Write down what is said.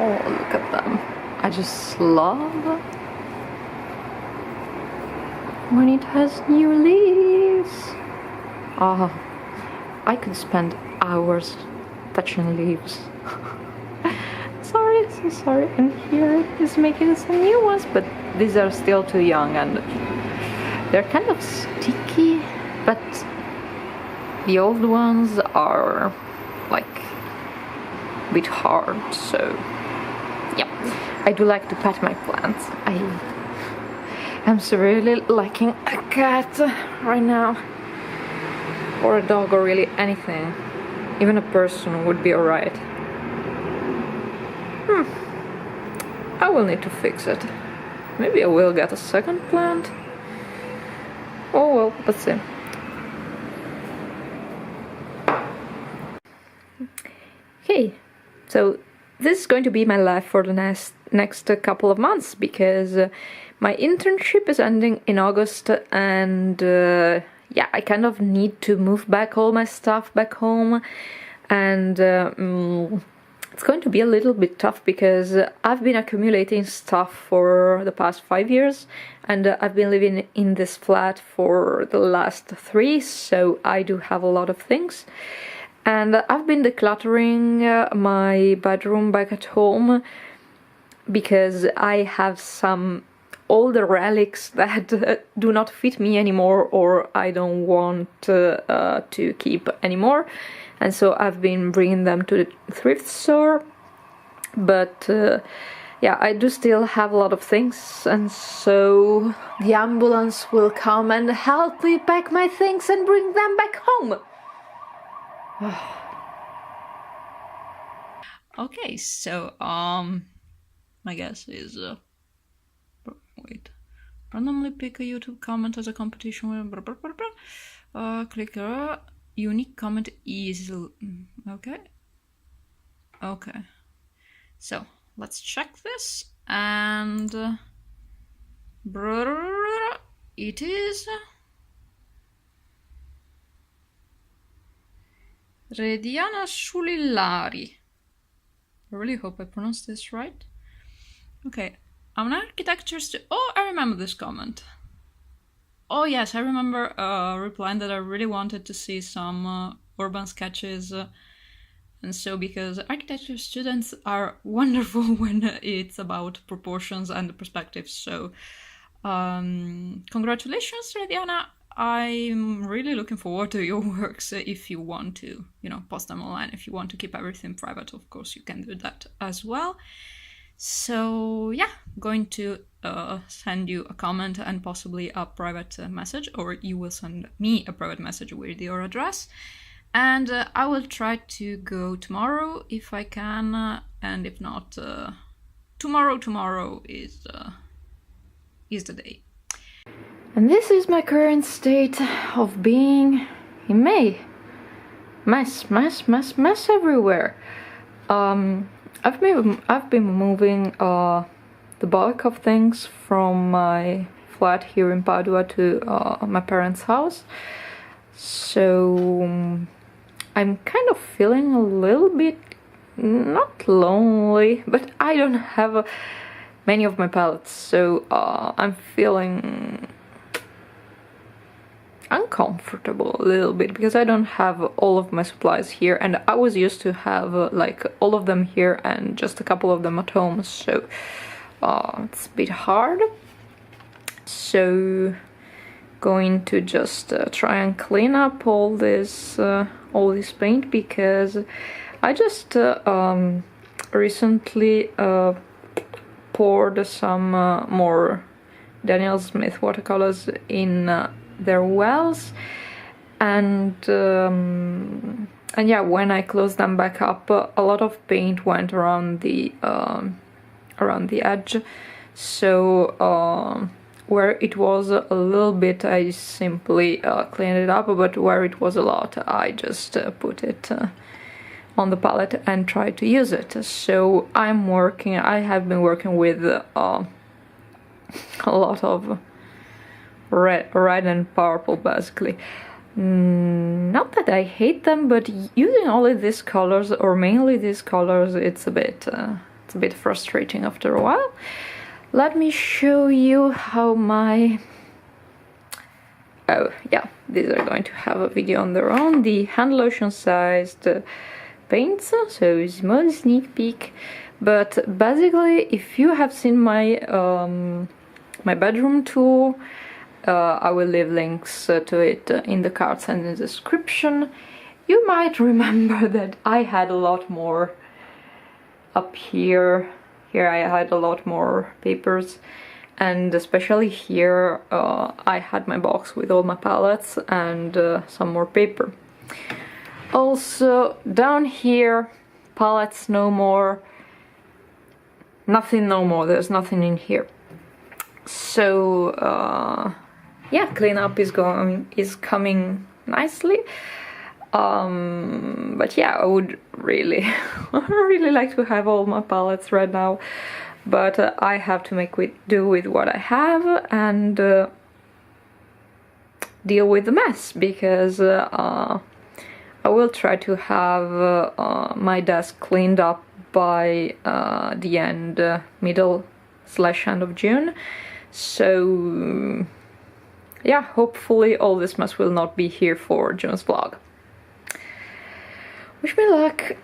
Oh, look at them. I just love when it has new leaves. Oh, I could spend hours touching leaves. Sorry, so sorry. And here is making some new ones, but these are still too young and they're kind of sticky, but the old ones are like a bit hard, so yeah. I do like to pet my plants. I'm really liking a cat right now, or a dog, or really anything. Even a person would be alright. I will need to fix it. Maybe I will get a second plant. Oh well, let's see. Okay, so this is going to be my life for the next couple of months, because my internship is ending in August, and yeah, I kind of need to move back all my stuff back home, and it's going to be a little bit tough because I've been accumulating stuff for the past 5 years, and I've been living in this flat for the last 3, so I do have a lot of things. And I've been decluttering my bedroom back at home because I have some older relics that do not fit me anymore, or I don't want to keep anymore. And so I've been bringing them to the thrift store. But yeah, I do still have a lot of things, and so the ambulance will come and help me pack my things and bring them back home. Okay, so my guess is wait, randomly pick a YouTube comment as a competition with blah, blah, blah, blah. Click unique comment is okay. So let's check this, and it is Rediana Shulilari. I really hope I pronounced this right. Okay, I'm an architecture student. Oh, I remember this comment. Oh yes, I remember replying that I really wanted to see some urban sketches. And so, because architecture students are wonderful when it's about proportions and perspectives. So, congratulations, Rediana. I'm really looking forward to your works. If you want to, post them online, if you want to keep everything private, of course, you can do that as well. So yeah, going to send you a comment and possibly a private message, or you will send me a private message with your address. And I will try to go tomorrow if I can, and if not, tomorrow is the day. And this is my current state of being in May. Mess everywhere. I've been moving the bulk of things from my flat here in Padua to my parents' house. So I'm kind of feeling a little bit, not lonely, but I don't have many of my palettes, so I'm feeling uncomfortable a little bit because I don't have all of my supplies here, and I was used to have like all of them here and just a couple of them at home, so it's a bit hard. So going to just try and clean up all this paint, because I just recently poured some more Daniel Smith watercolors in their wells, and yeah, when I closed them back up, a lot of paint went around the edge, so where it was a little bit, I simply cleaned it up, but where it was a lot, I just put it on the palette and try to use it. So I have been working with a lot of red and purple, basically. Not that I hate them, but using only these colors, or mainly these colors, it's a bit frustrating after a while. Let me show you how my... Oh yeah, these are going to have a video on their own. The hand lotion sized paints, so small sneak peek. But basically, if you have seen my my bedroom tour, I will leave links to it in the cards and in the description. You might remember that I had a lot more up here. Here I had a lot more papers, and especially here I had my box with all my palettes and some more paper. Also down here, palettes no more, nothing no more, there's nothing in here. So yeah, cleanup is coming nicely. But yeah, I would really really like to have all my palettes right now, but I have to do with what I have and deal with the mess, because I will try to have my desk cleaned up by the middle/end of June. So yeah, hopefully all this mess will not be here for June's vlog. Wish me luck.